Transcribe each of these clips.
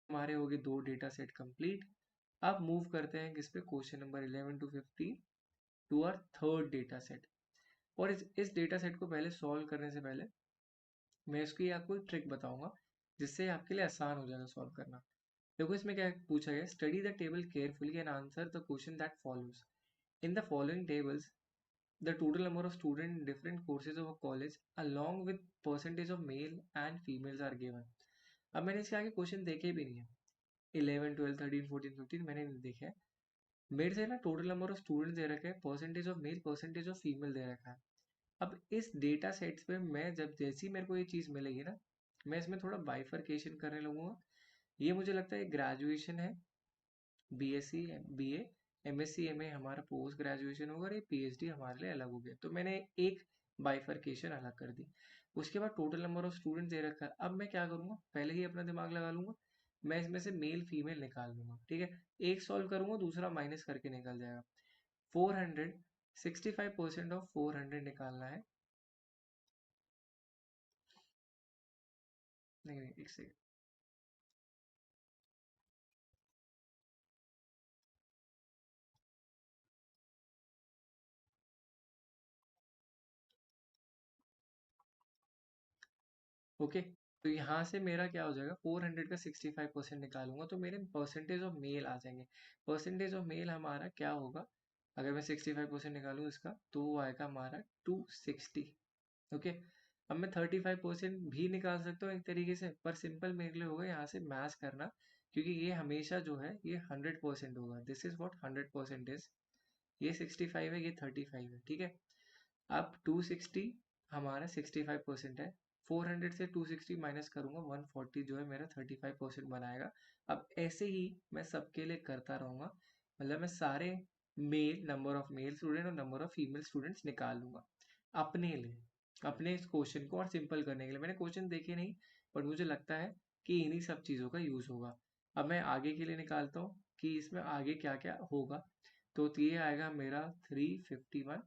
हमारे हो गए 2 डेटा सेट कंप्लीट। अब मूव करते हैं किस पे, question number 11 to 15 to our third data set. और इस डेटा सेट को पहले सॉल्व करने से पहले मैं इसकी आपको एक ट्रिक बताऊंगा जिससे आपके लिए आसान हो जाएगा सॉल्व करना। देखो इसमें क्या पूछा गया, study the table carefully and answer the question that follows. In the following tables the total number of students in different courses of a college along with percentage of male and females are given। अब मैंने इसके आगे question देखे भी नहीं है, 11 12 13 14 15 मैंने नहीं देखे हैं। मेरे से ना टोटल नंबर ऑफ स्टूडेंट्स दे रखा है, percentage of male percentage of female दे रखा है। अब इस डेटा सेट्स पे मैं जब जैसी मेरे को ये चीज़ मिलेगी ना, मैं इसमें थोड़ा बाइफरकेशन करने लगूंगा। ये मुझे लगता है ग्रेजुएशन है, बीएससी बीए एमएससी एमए हमारा पोस्ट ग्रेजुएशन होगा और ये पीएचडी हमारे लिए अलग हो गया, तो मैंने एक बाइफरकेशन अलग कर दी। उसके बाद total number of student they रखा है। अब मैं क्या करूँगा, पहले ही अपना दिमाग लगा लूंगा, मैं इसमें से मेल फीमेल निकाल लूंगा। ठीक है, एक सॉल्व करूंगा दूसरा माइनस करके निकल जाएगा। 400 65% ऑफ 400 निकालना है। नहीं नहीं एक सेकेंड, ओके। तो यहाँ से मेरा क्या हो जाएगा, 400 का 65% निकालूंगा तो मेरे परसेंटेज ऑफ मेल आ जाएंगे। परसेंटेज ऑफ मेल हमारा क्या होगा, अगर मैं 65% निकालूँ इसका तो वो आएगा हमारा 260। ओके, अब मैं 35% भी निकाल सकता हूँ एक तरीके से, पर सिंपल मेरे लिए होगा यहाँ से मैच करना, क्योंकि ये हमेशा जो है ये 100% होगा। This is what 100% is. ये 65 है, ये 35 है। ठीक है, अब 260 हमारा 65% है, 400 से 260 माइनस करूंगा 140 जो है मेरा 35% बनाएगा। अब ऐसे ही मैं सबके लिए करता रहूंगा, मतलब मैं सारे male number of male student और नंबर ऑफ फीमेल स्टूडेंट्स निकाल लूंगा अपने लिए, अपने इस क्वेश्चन को और सिंपल करने के लिए। मैंने क्वेश्चन देखे नहीं, पर मुझे लगता है कि इन्हीं सब चीज़ों का यूज़ होगा। अब मैं आगे के लिए निकालता हूँ कि इसमें आगे क्या क्या होगा। तो ये आएगा मेरा 351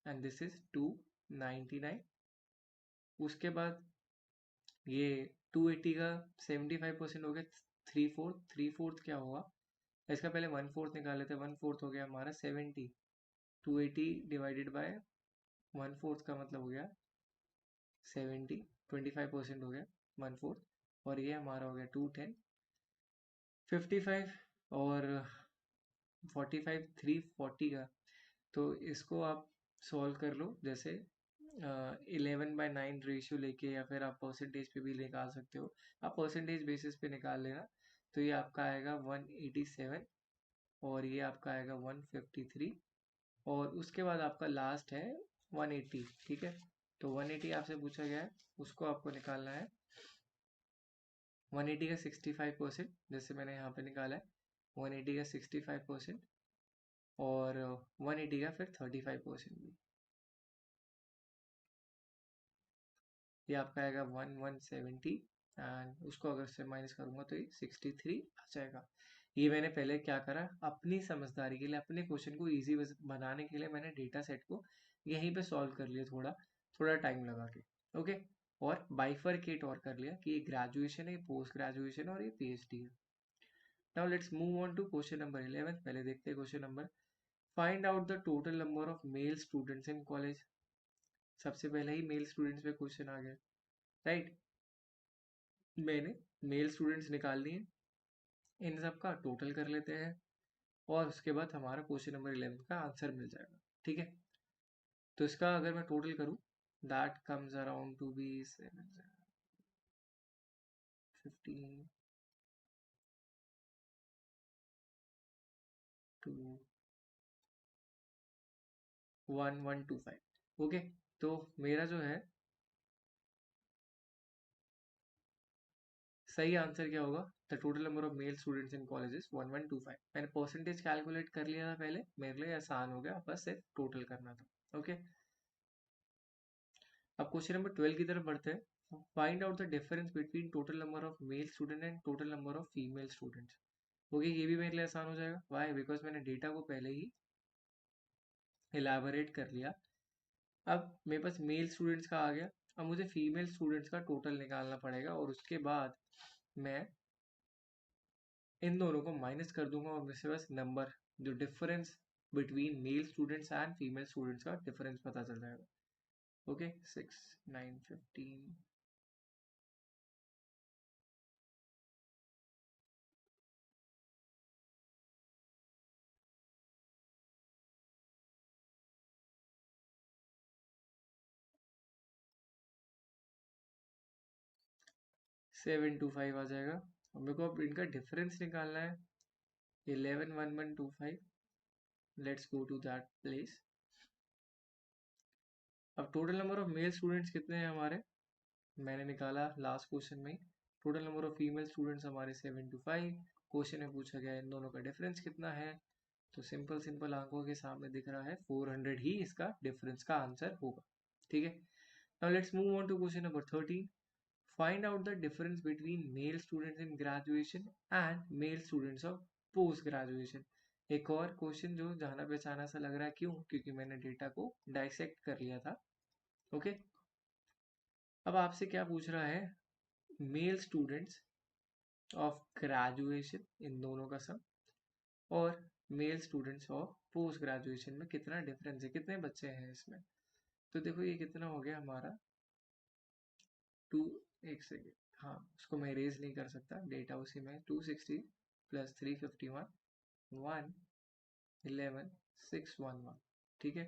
एंड दिस इज 299। उसके बाद ये 280 का 75% हो गया, थ्री फोर्थ क्या होगा, इसका पहले 1/4 निकाल लेते हैं। 1/4 हो गया हमारा 70, 280 डिवाइडेड बाय 1/4 का मतलब हो गया 70, 25% हो गया 1/4, और ये हमारा हो गया 210, 55 और 45 340 का। तो इसको आप सॉल्व कर लो, जैसे 11/9 रेशियो लेके, या फिर आप परसेंटेज पे भी निकाल सकते हो। आप परसेंटेज बेसिस पे निकाल लेना। तो ये आपका आएगा 187 और ये आपका आएगा 153, और उसके बाद आपका लास्ट है 180। ठीक है, तो 180 आपसे पूछा गया है, उसको आपको निकालना है। 180 का 65%, जैसे मैंने यहाँ पे निकाला है, 180 का 65% और 180 का फिर 35% भी, ये आपका आएगा 1170, एंड उसको अगर से माइनस करूंगा तो ये 63 आ जाएगा। ये मैंने पहले क्या करा, अपनी समझदारी के लिए, अपने क्वेश्चन को इजी बनाने के लिए मैंने डेटा सेट को यहीं पे सॉल्व कर लिया, थोड़ा थोड़ा टाइम लगा के। ओके, और बाइफरकेट और कर लिया कि ये ग्रेजुएशन है, ये पोस्ट ग्रेजुएशन और ये पीएचडी है। Now let's move on to question number 11। पहले देखते हैं question number, find out the total number of male students in college. सबसे पहले ही मेल स्टूडेंट्स पे क्वेश्चन आ गया, राइट। मैंने मेल स्टूडेंट्स निकाल लिए, इन सब का टोटल कर लेते हैं और उसके बाद हमारा क्वेश्चन नंबर 11 का आंसर मिल जाएगा। ठीक है, तो इसका अगर मैं टोटल करूं, that comes around to be 15 to 1125। Okay, तो मेरा जो है सही आंसर क्या होगा, the total number of male students in colleges 1125। मैंने परसेंटेज कैलकुलेट कर लिया था पहले, मेरे लिए आसान हो गया, बस सिर्फ टोटल करना था। ओके, अब क्वेश्चन नंबर 12 की तरफ बढ़ते हैं। Find out the difference between total number of male student and total number of female students. Okay, ये भी मेरे लिए आसान हो जाएगा, वाई, बिकॉज मैंने डेटा को पहले ही इलेबोरेट कर लिया। अब मेरे पास मेल स्टूडेंट्स का आ गया, अब मुझे फीमेल स्टूडेंट्स का टोटल निकालना पड़ेगा और उसके बाद मैं इन दोनों को माइनस कर दूंगा और मेरे से बस नंबर जो difference between male students and female students का डिफरेंस पता चल जाएगा. ओके 6 9 15 725 आ जाएगा. और मेरे को अब इनका डिफरेंस निकालना है. 11 1125. Let's go to that place. अब total number of male students कितने हैं हमारे, मैंने निकाला लास्ट क्वेश्चन में. Total number of female students हमारे 725. क्वेश्चन में पूछा गया इन दोनों का डिफरेंस कितना है, तो सिंपल सिंपल आंखों के सामने दिख रहा है 400 ही इसका डिफरेंस का आंसर होगा. ठीक है. Now let's move on to question number 13. Find out the difference between male students in graduation and male students of post graduation. एक और क्वेश्चन जो जाना पहचाना सा लग रहा है, क्यों, क्योंकि मैंने डेटा को डाइसेक्ट कर लिया था. ओके. अब आपसे क्या पूछ रहा है, मेल स्टूडेंट्स ऑफ ग्रेजुएशन इन दोनों का सम और male students of post graduation में कितना डिफरेंस है, कितने बच्चे हैं इसमें. तो देखो ये कितना हो गया हमारा 2. एक सेकेंड, हाँ उसको मैं इरेज नहीं कर सकता, डेटा उसी में 260 प्लस 351 111 611. ठीक है.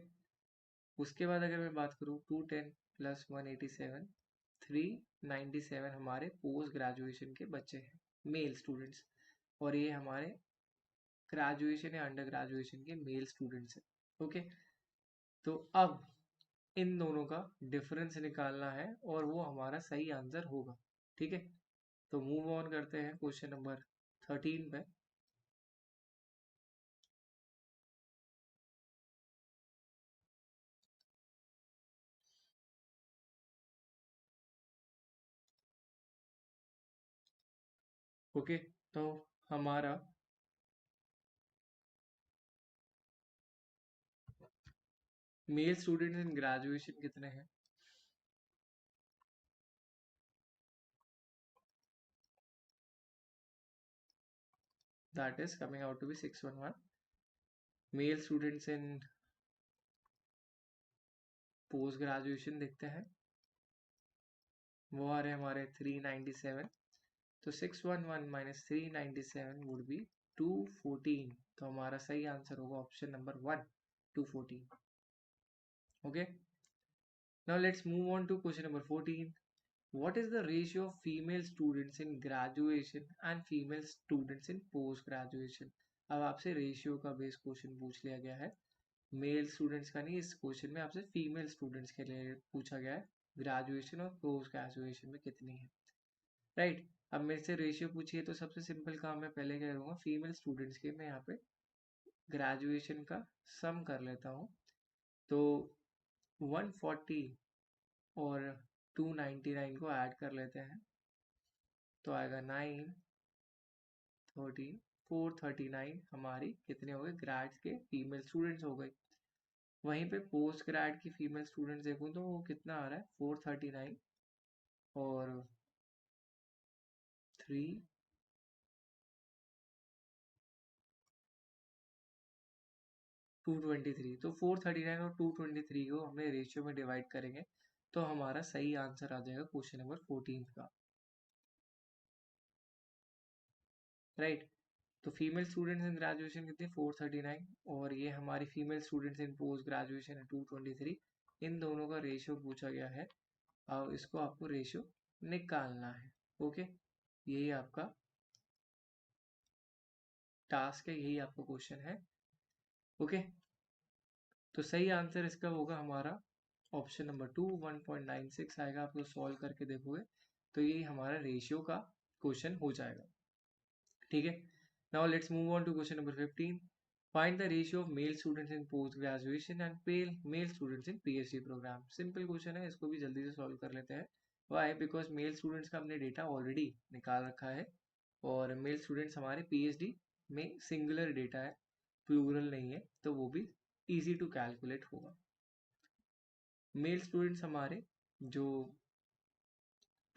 उसके बाद अगर मैं बात करूँ 210 प्लस 187 397 हमारे पोस्ट ग्रेजुएशन के बच्चे हैं मेल स्टूडेंट्स. और ये हमारे ग्रेजुएशन या अंडर ग्रेजुएशन के मेल स्टूडेंट्स हैं. ओके. तो अब इन दोनों का डिफरेंस निकालना है और वो हमारा सही आंसर होगा. ठीक है. तो मूव ऑन करते हैं क्वेश्चन नंबर 13 पे. ओके. तो हमारा मेल स्टूडेंट्स इन ग्रेजुएशन कितने हैं, that is coming out to be 611. Male students in post graduation देखते हैं, वो आ रहे हैं हमारे 397. तो 611 माइनस 397 वुड बी 214. तो हमारा सही आंसर होगा option number 1, 214. Okay. Now let's move on to question number 14. What is the ratio of female students in graduation and female students in post graduation? अब आपसे रेशियो का बेस क्वेश्चन पूछ लिया गया है, मेल स्टूडेंट्स का नहीं. इस क्वेश्चन में आपसे फीमेल स्टूडेंट्स के लिए पूछा गया है, ग्रेजुएशन और पोस्ट ग्रेजुएशन में कितनी है. राइट. अब मेरे से रेशियो पूछिए तो सबसे सिंपल काम मैं पहले क्या करूँगा, फीमेल स्टूडेंट्स के मैं यहाँ पे ग्रेजुएशन का सम कर लेता हूँ. तो 140 और 299 को ऐड कर लेते हैं, तो आएगा 9 13 439. हमारी कितने हो गए ग्रेड्स के फीमेल स्टूडेंट्स हो गए. वहीं पे पोस्ट ग्रेड की फीमेल स्टूडेंट्स देखूँ तो वो कितना आ रहा है 439 और 3 223. तो 439 और 223 को हमने रेशियो में डिवाइड करेंगे तो हमारा सही आंसर आ जाएगा क्वेश्चन नंबर 14 का. राइट. तो फीमेल स्टूडेंट्स इन ग्रेजुएशन कितने 439 और ये हमारी female students in post graduation है 223. इन दोनों का रेशियो पूछा गया है, अब इसको आपको रेशियो निकालना है. ओके. यही आपका टास्क है, यही आपका क्वेश्चन है. ओके. तो सही आंसर इसका होगा हमारा ऑप्शन नंबर 2, 1.96 आएगा. आप लोग सॉल्व करके देखोगे तो ये हमारा रेशियो का क्वेश्चन हो जाएगा. ठीक है. Now let's move on to question number 15. Find the ratio of male students in post graduation and male students in PhD program. Simple question है, इसको भी जल्दी से सॉल्व कर लेते हैं. वाई, बिकॉज मेल स्टूडेंट्स का हमने डेटा ऑलरेडी निकाल रखा है और मेल स्टूडेंट्स हमारे पीएचडी में सिंगुलर डेटा है, प्लूरल नहीं है, तो वो भी इजी टू कैलकुलेट होगा. मेल स्टूडेंट्स हमारे जो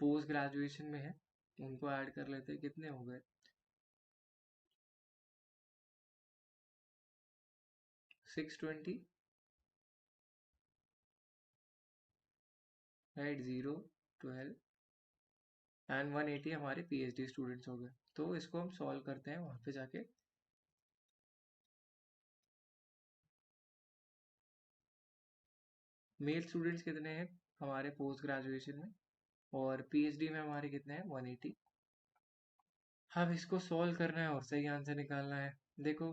पोस्ट ग्रेजुएशन में है उनको ऐड कर लेते हैं, कितने हो गए 620, राइट, 0, 12 एंड 180 हमारे पीएचडी स्टूडेंट्स हो गए। तो इसको हम सॉल्व करते हैं वहाँ पे जाके। मेल स्टूडेंट्स कितने हैं हमारे पोस्ट ग्रेजुएशन में, और पीएचडी में हमारे कितने हैं, 180। अब इसको सॉल्व करना है और सही आंसर निकालना है। देखो,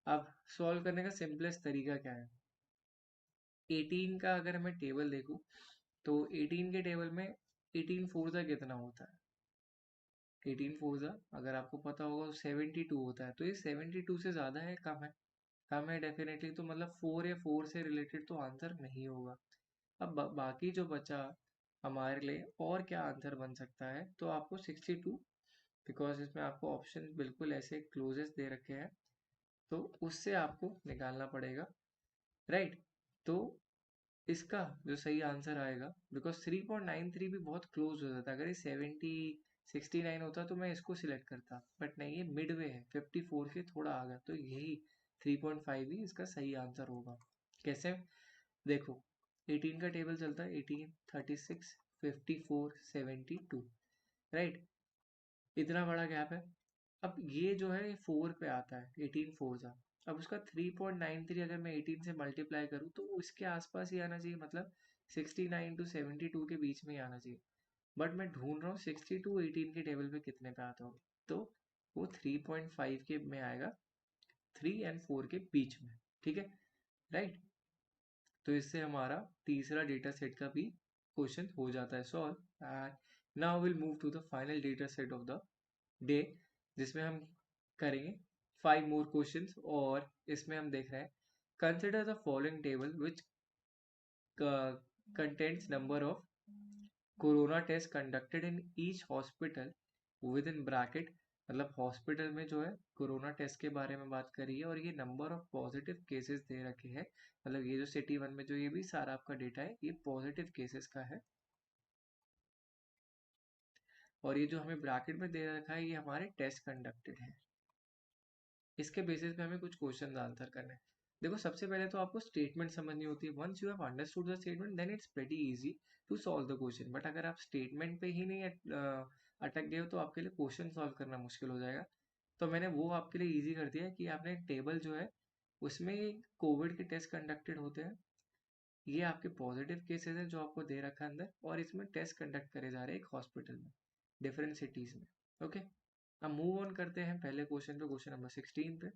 अब सॉल्व करने का सिंपलेस्ट तरीका क्या है, 18 का अगर मैं टेबल देखूं तो 18 के टेबल में 18 फोर कितना होता है, 18 फोर अगर आपको पता होगा तो 72 होता है। तो ये 72 से ज़्यादा है, कम है? कम है डेफिनेटली, तो मतलब 4 या 4 से रिलेटेड तो आंसर नहीं होगा। अब बाकी जो बचा हमारे लिए और क्या आंसर बन सकता है, तो आपको 62, बिकॉज इसमें आपको ऑप्शन बिल्कुल ऐसे क्लोजेस्ट दे रखे हैं, तो उससे आपको निकालना पड़ेगा, राइट। तो इसका जो सही आंसर आएगा, बिकॉज 3.93 भी बहुत क्लोज हो जाता है, अगर ये 69 होता तो मैं इसको सिलेक्ट करता, बट नहीं, ये मिडवे है, 54 के थोड़ा आगे, तो यही 3.5 ही इसका सही आंसर होगा। कैसे, देखो 18 का टेबल चलता है, 18, 36, 54, 72, राइट, इतना बड़ा गैप है। अब ये जो है 4 पे आता है, 18 फोर जा, अब उसका 3.93 अगर मैं 18 से मल्टीप्लाई करूँ तो वो इसके आसपास ही आना चाहिए, मतलब 69 टू 72 के बीच में ही आना चाहिए। बट मैं ढूंढ रहा हूँ 62 18 के टेबल पे कितने पे आता होगा, तो वो 3.5 के में आएगा, 3 एंड 4 के बीच में, ठीक है, राइट। तो इससे हमारा तीसरा डेटा सेट का भी क्वेश्चन हो जाता है solve. And now will move to the final data set of the day, जिसमें हम करेंगे 5 मोर क्वेश्चंस, और इसमें हम देख रहे हैं consider the following table which contents number of corona test conducted in each hospital with in bracket, मतलब हॉस्पिटल में जो है कोरोना टेस्ट के बारे में बात करी है, और ये number of positive cases they रखे हैं, मतलब ये जो सिटी 1 में जो ये भी सारा आपका डेटा है ये पॉजिटिव केसेस का है, और ये जो हमें ब्रैकेट में दे रखा है ये हमारे टेस्ट कंडक्टेड है। इसके बेसिस पे हमें कुछ क्वेश्चन आंसर करने हैं। देखो, सबसे पहले तो आपको स्टेटमेंट समझनी होती है। Once you have understood the statement then it's pretty easy to solve the question, but अगर आप स्टेटमेंट पे ही नहीं अटक गए हो तो आपके लिए क्वेश्चन सॉल्व करना मुश्किल हो जाएगा। तो मैंने वो आपके लिए इजी कर दिया है कि आपने एक टेबल जो है उसमें कोविड के टेस्ट कंडक्टेड होते हैं, ये आपके पॉजिटिव केसेस हैं जो आपको दे रखा है अंदर, और इसमें टेस्ट कंडक्ट करे जा रहे हैं एक हॉस्पिटल में, डिफरेंट सिटीज में, ओके। अब मूव ऑन करते हैं पहले क्वेश्चन पे, क्वेश्चन नंबर 16 पे।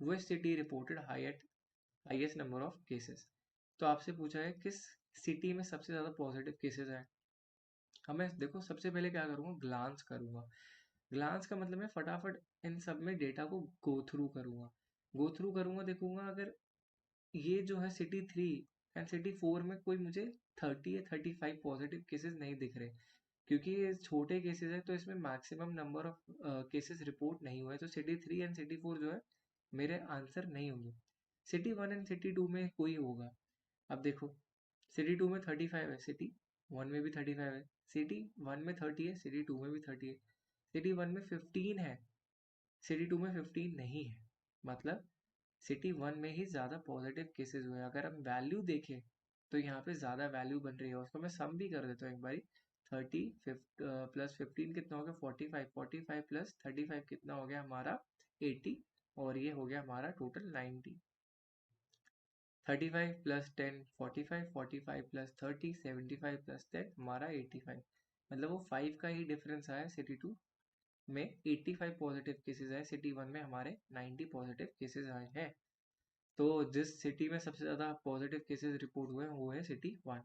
Which city reported highest number of cases? तो आपसे पूछा है किस सिटी में सबसे ज़्यादा पॉजिटिव केसेस हैं। हमें देखो, सबसे पहले क्या करूँगा, ग्लांस करूँगा। ग्लांस का मतलब मैं फटाफट इन सब में डेटा को गो थ्रू करूँगा, देखूंगा अगर ये जो है सिटी 3 एंड सिटी 4 में कोई मुझे 30 या 35 पॉजिटिव केसेस नहीं दिख रहे, क्योंकि ये छोटे केसेस है तो इसमें maximum number of cases report नहीं हुए, तो सिटी 3 एंड सिटी 4 जो है मेरे आंसर नहीं होंगे। सिटी 1 एंड सिटी 2 में कोई होगा। अब देखो, सिटी 2 में 35 है, सिटी 1 में भी 35 है, सिटी 1 में 30 है, सिटी 2 में भी 30 है, सिटी 1 में 15 है, सिटी 2 में 15 नहीं है, मतलब सिटी 1 में ही ज़्यादा पॉजिटिव केसेस हुए। अगर हम वैल्यू देखें तो यहाँ पे ज़्यादा वैल्यू बन रही है, उसको मैं सम भी कर देता हूँ एक बारी। 30 प्लस 15 कितना हो गया, 45, 45 प्लस 35 कितना हो गया हमारा, 80, और ये हो गया हमारा टोटल 90। 35 प्लस 10 45, 45 प्लस 30 75 प्लस 10 हमारा 85, मतलब वो 5 का ही डिफरेंस आया। सिटी 2 में 85 पॉजिटिव केसेस आए, सिटी 1 में हमारे 90 पॉजिटिव केसेस आए हैं। तो जिस सिटी में सबसे ज़्यादा पॉजिटिव केसेस रिपोर्ट हुए हैं वो है सिटी 1।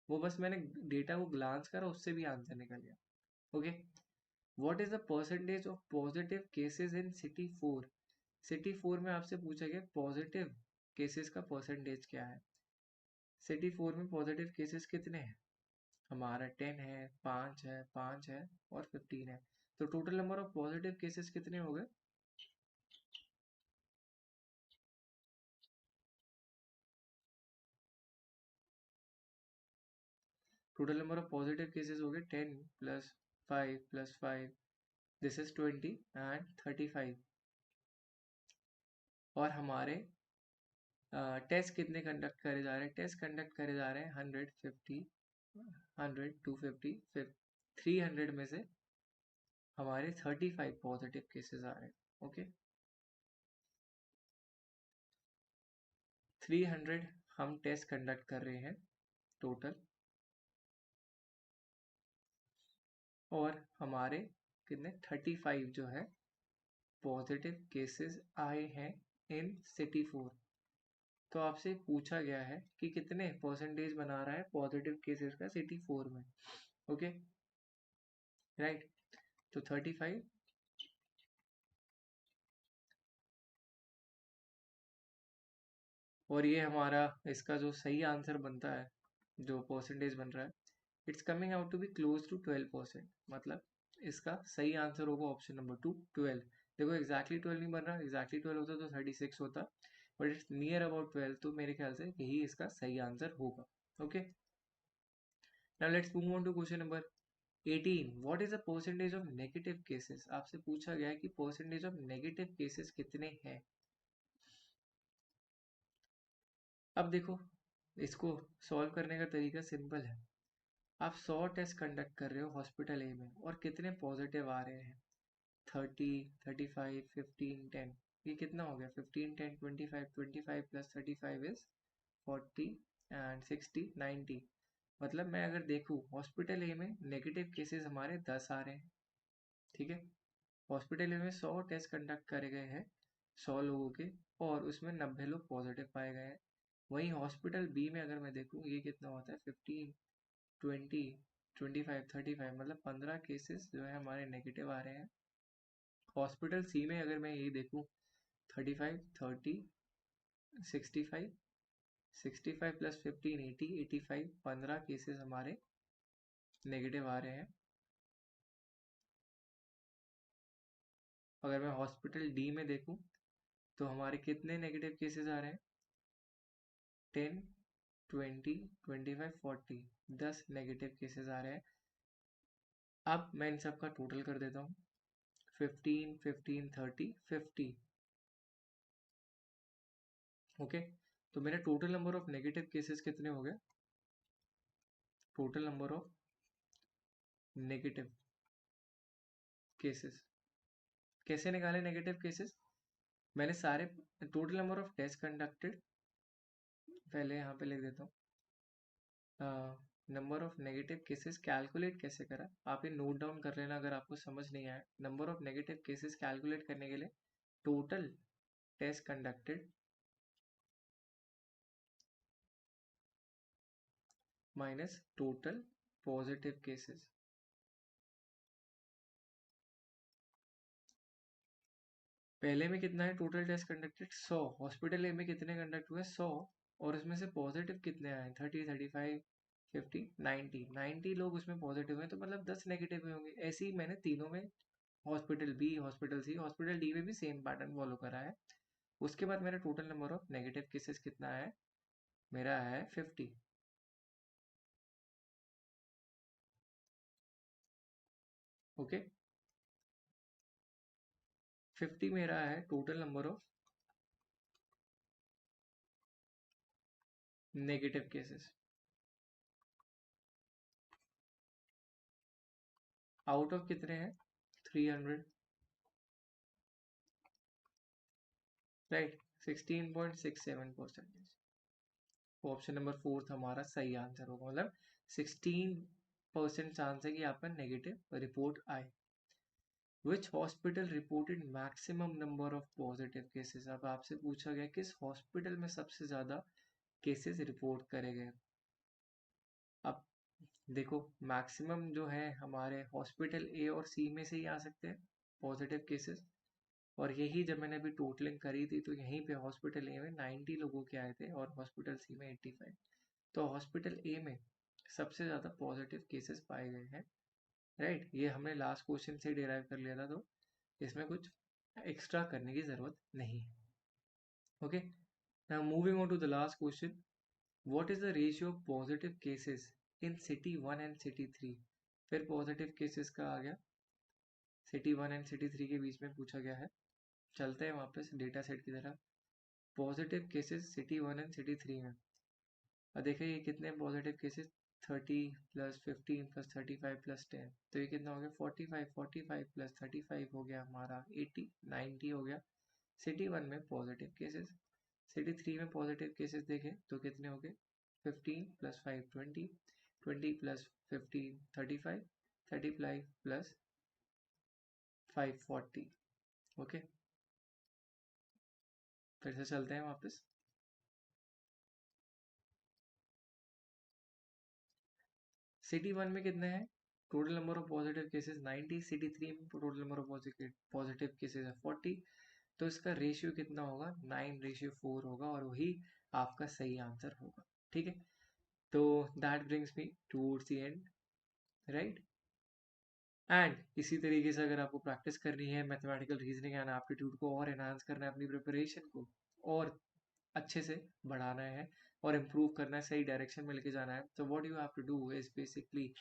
वो बस मैंने डेटा को ग्लांस करा, उससे भी आंसर निकल गया, okay. What is the percentage of positive cases in city 4? City 4 में आपसे पूछा गया पॉजिटिव केसेस का परसेंटेज क्या है। सिटी 4 में पॉजिटिव केसेस कितने हैं हमारा, 10 है, 5 है, 5 है और 15 है, तो total number of positive cases कितने हो गए, total number of positive cases हो गए 10 plus 5 plus 5, this is 20 and 35, और हमारे टेस्ट कितने कंडक्ट करे जा रहे हैं? टेस्ट कंडक्ट करे जा रहे हैं 150, 100, 250, फिर 300 में से हमारे 35 पॉजिटिव केसेस आ रहे हैं। ओके, 300 हम टेस्ट कंडक्ट कर रहे हैं टोटल, और हमारे कितने 35 जो है पॉजिटिव केसेस आए हैं इन सिटी 4। तो आपसे पूछा गया है कि कितने परसेंटेज बना रहा है पॉजिटिव केसेस का सिटी 4 में। Okay, right. तो 35, और ये हमारा इसका जो सही आंसर बनता है, जो परसेंटेज बन रहा है, it's coming out to be close to 12%। मतलब इसका सही आंसर होगा ऑप्शन नंबर 2, 12। देखो एग्जैक्टली 12 नहीं बन रहा, एग्जैक्टली 12 होता तो 36 होता, बट इट्स नियर अबाउट 12, तो मेरे ख्याल से यही इसका सही आंसर होगा। Okay, now let's move on to question number 18। What is the percentage of negative cases? आपसे पूछा गया है कि परसेंटेज ऑफ नेगेटिव केसेस कितने हैं। अब देखो, इसको सॉल्व करने का तरीका सिंपल है। आप 100 टेस्ट कंडक्ट कर रहे हो हॉस्पिटल ए में, और कितने पॉजिटिव आ रहे हैं? 30, 35, 15, 10। ये कितना हो गया? 15, 10, 25, 25 प्लस 35 इज 40, एंड 60, 90। मतलब मैं अगर देखूँ हॉस्पिटल ए में नेगेटिव केसेस हमारे 10 आ रहे हैं। ठीक है, हॉस्पिटल ए में 100 टेस्ट कंडक्ट करे गए हैं 100 लोगों के, और उसमें 90 लोग पॉजिटिव पाए गए हैं। वहीं हॉस्पिटल बी में अगर मैं देखूँ ये कितना होता है? 15, 20, 25, 35, मतलब 15 केसेस जो है हमारे नेगेटिव आ रहे हैं। हॉस्पिटल सी में अगर मैं ये देखूँ 35, 30, 65, 65 प्लस 15, 80, 85, 15 केसेस हमारे नेगेटिव आ रहे हैं। अगर मैं हॉस्पिटल डी में देखूँ तो हमारे कितने नेगेटिव केसेस आ रहे हैं? 10, 20, 25, 40, 10 नेगेटिव केसेस आ रहे हैं। अब मैं इन सब का टोटल कर देता हूँ, 15, 15, 30, 50। ओके, तो मेरे total number of negative cases कितने हो गए? Total number of negative cases कैसे निकाले? नेगेटिव केसेस मैंने सारे total number of test conducted, पहले यहाँ पे लिख देता हूँ। Number of negative cases calculate कैसे करा, आप ये नोट डाउन कर लेना अगर आपको समझ नहीं आया। Number of negative cases calculate करने के लिए total test conducted minus total positive cases. पहले में कितना है total test conducted? 100। Hospital A में कितने कंडक्ट हुए? 100, और उसमें से पॉजिटिव कितने आए? 30, 35, 50, 90। 90 लोग उसमें पॉजिटिव हैं, तो मतलब 10 नेगेटिव हुए होंगे। ऐसे ही मैंने तीनों में, हॉस्पिटल बी, हॉस्पिटल सी, हॉस्पिटल डी में भी सेम पैटर्न फॉलो करा है। उसके बाद मेरा total number of negative cases कितना है? मेरा है 50। ओके, 50 मेरा है total number of negative cases, out of कितने हैं? 300, राइट, 16.67%। ऑप्शन नंबर 4 हमारा सही आंसर होगा, मतलब 16% चांस है कि आपका नेगेटिव रिपोर्ट आए। Which hospital reported maximum number of positive cases? अब आपसे पूछा गया किस हॉस्पिटल में सबसे ज्यादा केसेस रिपोर्ट करे गए। अब देखो, मैक्सिमम जो है हमारे हॉस्पिटल ए और सी में से ही आ सकते हैं पॉजिटिव केसेस, और यही जब मैंने अभी टोटलिंग करी थी तो यहीं पे हॉस्पिटल ए में 90 लोगों के आए थे और हॉस्पिटल सी में 85। तो हॉस्पिटल ए में सबसे ज़्यादा पॉजिटिव केसेस पाए गए हैं, राइट। ये हमने लास्ट क्वेश्चन से डिराइव कर लिया था, तो इसमें कुछ एक्स्ट्रा करने की ज़रूरत नहीं है। Okay, now moving on to the last question. What is the ratio of positive cases in city 1 and city 3? फिर पॉजिटिव केसेस का आ गया, सिटी 1 एंड सिटी 3 के बीच में पूछा गया है। चलते हैं वापस डेटा सेट की तरफ। Positive cases city 1 and city 3 में। और देखिए ये कितने positive cases, 30 plus 15 plus 35 plus 10, तो ये कितना हो गया 45, 45 प्लस 35 हो गया हमारा 80, 90 हो गया सिटी 1 में पॉजिटिव केसेस। सिटी 3 में पॉजिटिव केसेस देखें तो कितने हो गए 15 प्लस 5 20, 20 प्लस 15 35, 35 प्लस 5 40। ओके, फिर से चलते हैं वापस। सिटी 1 में कितने हैं, total number of positive cases 90, city 3 में total number of positive cases है 40, तो इसका रेशियो कितना होगा 9:4 होगा और वही आपका सही आंसर होगा। ठीक है, तो that brings me towards the end, right. And इसी तरीके से अगर आपको प्रैक्टिस करनी है मैथमेटिकल रीजनिंग एंड एप्टीट्यूड को और एनहांस करना है, अपनी प्रिपरेशन को और अच्छे से बढ़ाना है और इम्प्रूव करना है, सही डायरेक्शन में लेके जाना है, तो what you have to do is basically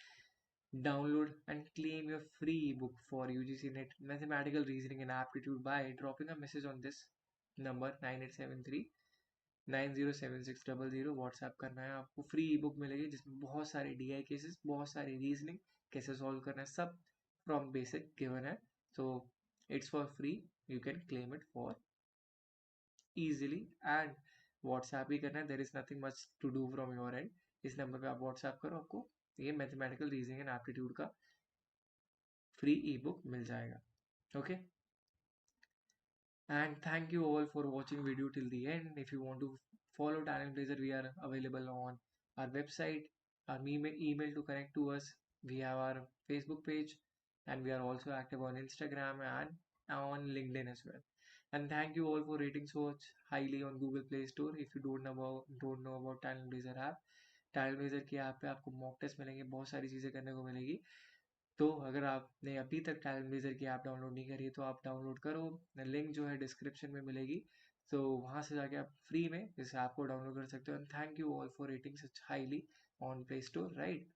download and claim your free ebook for UGC NET Mathematical Reasoning and Aptitude by dropping a message on this number 9873 907600। WhatsApp करना है, आपको फ्री ई बुक मिलेगी जिसमें बहुत सारे DI केसेस, बहुत सारी reasoning कैसे सॉल्व करना है, सब फ्रॉम बेसिक गिवन है। So it's for free, you can claim it for easily and WhatsApp ही करना है, there is nothing much to do from your end. इस नंबर पे आप व्हाट्सएप करो, आपको ये मैथमेटिकल रीजनिंग एंड एप्टीट्यूड का फ्री ई बुक मिल जाएगा। Okay, and thank you all for watching video till the end. If you want to follow Talent Blazer, we are available on our website, our email to connect to us. We have our Facebook page, and we are also active on Instagram and on LinkedIn as well. And thank you all for rating so much highly on Google Play Store. If you don't know about Talent Blazer app, Talent Blazer की app पे आपको mock test मिलेंगे, बहुत सारी चीज़ें करने को मिलेगी। तो अगर आपने अभी तक टैलेंट ब्लेजर की ऐप डाउनलोड नहीं करी है तो आप डाउनलोड करो, लिंक जो है डिस्क्रिप्शन में मिलेगी, तो वहाँ से जाके आप फ्री में इस ऐप को डाउनलोड कर सकते हो। And thank you all for rating such highly on play store, right.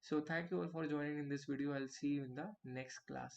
So thank you all for joining in this video. I'll see you in the next class.